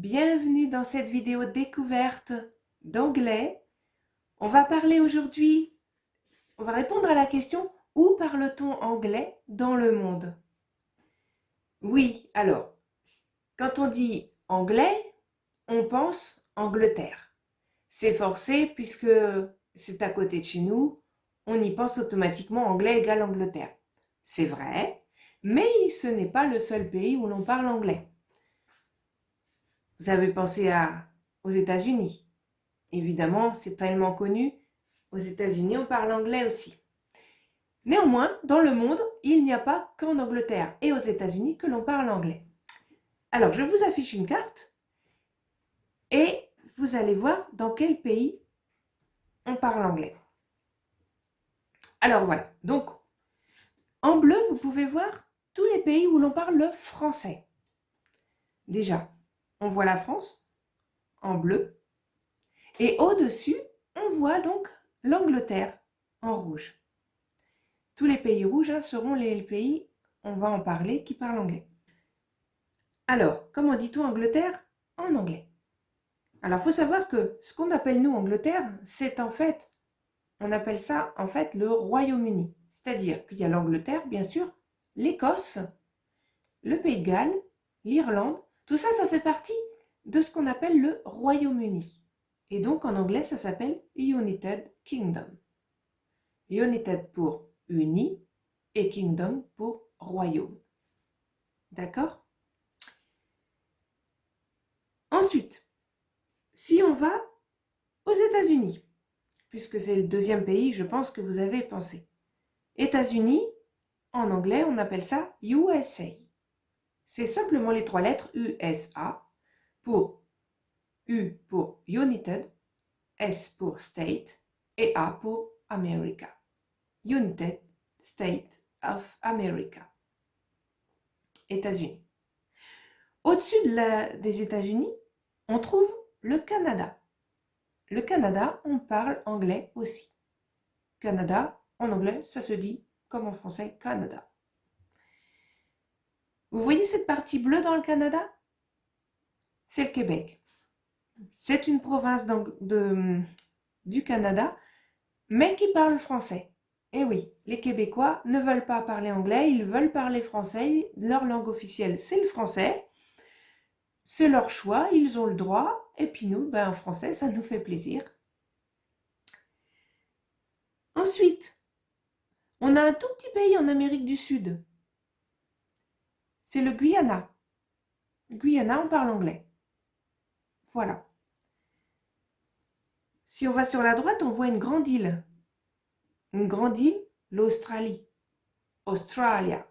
Bienvenue dans cette vidéo découverte d'anglais. On va parler aujourd'hui, on va répondre à la question: où parle-t-on anglais dans le monde? Oui, alors, quand on dit anglais, on pense Angleterre. C'est forcé puisque c'est à côté de chez nous, on y pense automatiquement anglais égale Angleterre. C'est vrai, mais ce n'est pas le seul pays où l'on parle anglais. Vous avez pensé aux États-Unis. Évidemment, c'est tellement connu. Aux États-Unis, on parle anglais aussi. Néanmoins, dans le monde, il n'y a pas qu'en Angleterre et aux États-Unis que l'on parle anglais. Alors, je vous affiche une carte et vous allez voir dans quel pays on parle anglais. Alors voilà, donc en bleu, vous pouvez voir tous les pays où l'on parle le français. Déjà, on voit la France en bleu et au-dessus, on voit donc l'Angleterre en rouge. Tous les pays rouges seront les pays, on va en parler, qui parlent anglais. Alors, comment dit-on Angleterre en anglais? Alors, il faut savoir que ce qu'on appelle nous Angleterre, c'est en fait, on appelle ça en fait le Royaume-Uni. C'est-à-dire qu'il y a l'Angleterre, bien sûr, l'Écosse, le Pays de Galles, l'Irlande. Tout ça, ça fait partie de ce qu'on appelle le Royaume-Uni. Et donc, en anglais, ça s'appelle United Kingdom. United pour uni et Kingdom pour royaume. D'accord? Ensuite, si on va aux États-Unis, puisque c'est le deuxième pays, je pense que vous avez pensé. États-Unis, en anglais, on appelle ça USA. C'est simplement les trois lettres USA pour U pour United, S pour State et A pour America. United States of America. États-Unis. Au-dessus des États-Unis, on trouve le Canada. Le Canada, on parle anglais aussi. Canada, en anglais, ça se dit comme en français, Canada. Vous voyez cette partie bleue dans le Canada? C'est le Québec. C'est une province du Canada, mais qui parle français. Et oui, les Québécois ne veulent pas parler anglais, ils veulent parler français. Leur langue officielle, c'est le français. C'est leur choix, ils ont le droit. Et puis nous, en français, ça nous fait plaisir. Ensuite, on a un tout petit pays en Amérique du Sud. C'est le Guyana. Guyana, on parle anglais. Voilà. Si on va sur la droite, on voit une grande île. Une grande île, l'Australie. Australia.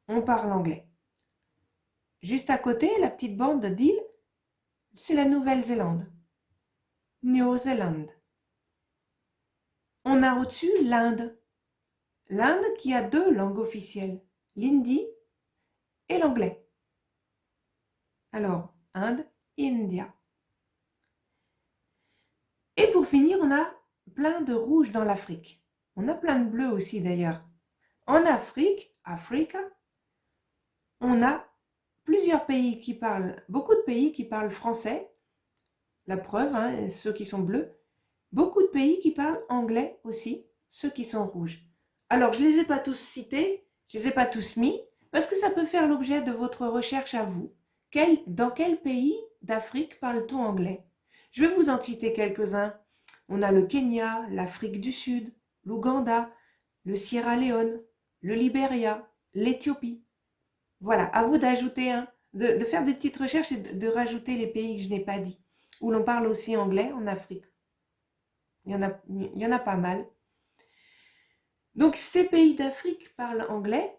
On parle anglais. Juste à côté, la petite bande d'îles, c'est la Nouvelle-Zélande. New Zealand. On a au-dessus l'Inde. L'Inde qui a deux langues officielles, l'hindi et l'anglais. Alors, Inde, India. Et pour finir, on a plein de rouge dans l'Afrique. On a plein de bleu aussi d'ailleurs. En Afrique, Africa, on a plusieurs pays qui parlent, beaucoup de pays qui parlent français. La preuve, ceux qui sont bleus. Beaucoup de pays qui parlent anglais aussi, ceux qui sont rouges. Alors, je ne les ai pas tous cités, je ne les ai pas tous mis, parce que ça peut faire l'objet de votre recherche à vous. Dans quel pays d'Afrique parle-t-on anglais? Je vais vous en citer quelques-uns. On a le Kenya, l'Afrique du Sud, l'Ouganda, le Sierra Leone, le Libéria, l'Éthiopie. Voilà, à vous d'ajouter de faire des petites recherches et de rajouter les pays que je n'ai pas dit, où l'on parle aussi anglais en Afrique. Il y en a pas mal. Donc ces pays d'Afrique parlent anglais,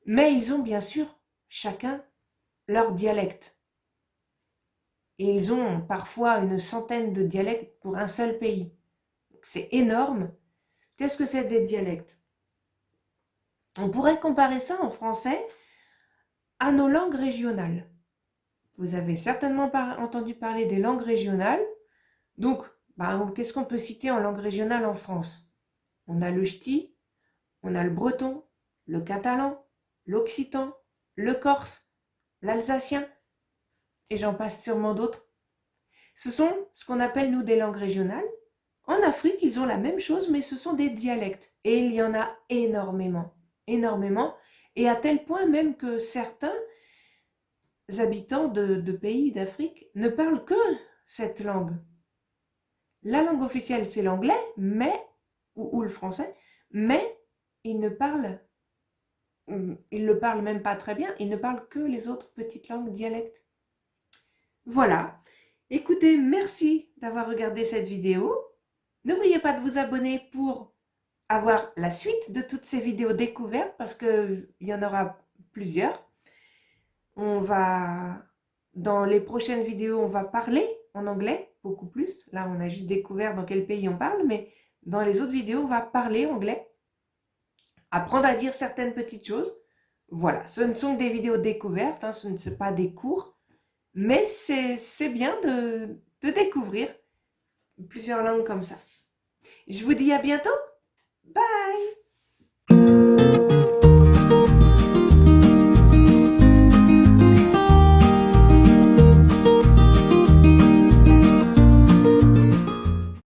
mais ils ont bien sûr chacun leur dialecte. Et ils ont parfois une centaine de dialectes pour un seul pays. C'est énorme. Qu'est-ce que c'est des dialectes? On pourrait comparer ça en français à nos langues régionales. Vous avez certainement entendu parler des langues régionales. Donc, qu'est-ce qu'on peut citer en langue régionale en France? On a le ch'ti, on a le breton, le catalan, l'occitan, le corse, l'alsacien. et j'en passe sûrement d'autres. Ce sont ce qu'on appelle, nous, des langues régionales. En Afrique, ils ont la même chose, mais ce sont des dialectes. Et il y en a énormément, énormément. Et à tel point même que certains habitants de pays d'Afrique ne parlent que cette langue. La langue officielle, c'est l'anglais, ou le français, mais ils ne parlent, ils le parlent même pas très bien, ils ne parlent que les autres petites langues dialectes. Voilà. Écoutez, merci d'avoir regardé cette vidéo. N'oubliez pas de vous abonner pour avoir la suite de toutes ces vidéos découvertes parce qu'il y en aura plusieurs. Dans les prochaines vidéos, on va parler en anglais, beaucoup plus. Là, on a juste découvert dans quel pays on parle, mais dans les autres vidéos, on va parler anglais, apprendre à dire certaines petites choses. Voilà, ce ne sont que des vidéos découvertes, hein, ce ne sont pas des cours, mais c'est bien de découvrir plusieurs langues comme ça. Je vous dis à bientôt. Bye!